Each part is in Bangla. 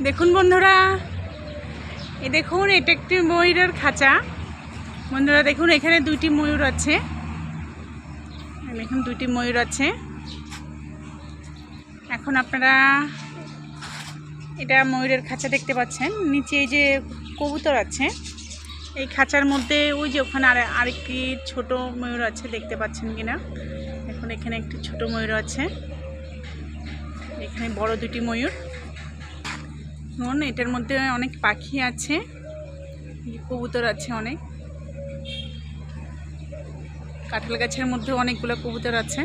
দেখুন বন্ধুরা, এই দেখুন এটা একটি ময়ূরের খাঁচা। বন্ধুরা দেখুন এখানে দুইটি ময়ূর আছে। দেখুন দুইটি ময়ূর আছে। এখন আপনারা এটা ময়ূরের খাঁচা দেখতে পাচ্ছেন। নিচে এই যে কবুতর আছে, এই খাঁচার মধ্যে ওই যে ওখানে আরেকটি ছোট ময়ূর আছে, দেখতে পাচ্ছেন কিনা। এখন এখানে একটি ছোট ময়ূর আছে, এখানে বড় দুটি ময়ূর। এটার মধ্যে অনেক পাখি আছে, কবুতর আছে অনেক। কাঁঠাল গাছের মধ্যে অনেকগুলো কবুতর আছে।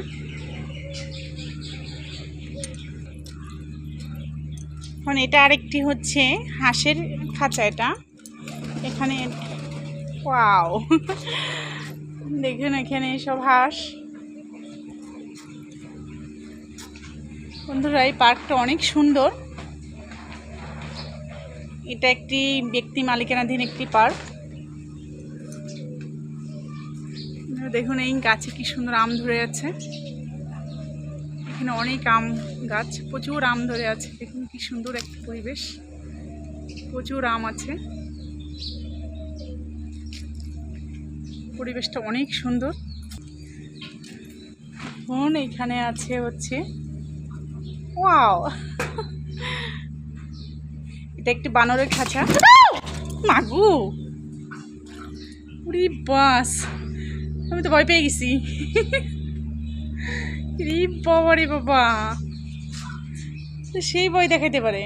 এখন এটা আরেকটি হচ্ছে হাঁসের খাঁচা। এটা এখানে ওয়াও দেখুন এখানে সব হাঁস। বন্ধুরা এই পার্কটা অনেক সুন্দর। এটা একটি ব্যক্তি মালিকানাধীন একটি পার্ক। দেখুন এই গাছে কি সুন্দর আম ধরে আছে। এখানে অনেক আম গাছ, প্রচুর আম ধরে আছে। দেখুন কি সুন্দর একটা পরিবেশ, প্রচুর আম আছে। পরিবেশটা অনেক সুন্দর। দেখুন এখানে আছে হচ্ছে ওয়াও, এটা একটি বানরের খাঁচা। মাগু উরি বাস, আমি তো ভয় পেয়ে গেছি। রে বাবা রে বাবা, সেই ভয় দেখাইতে পারে।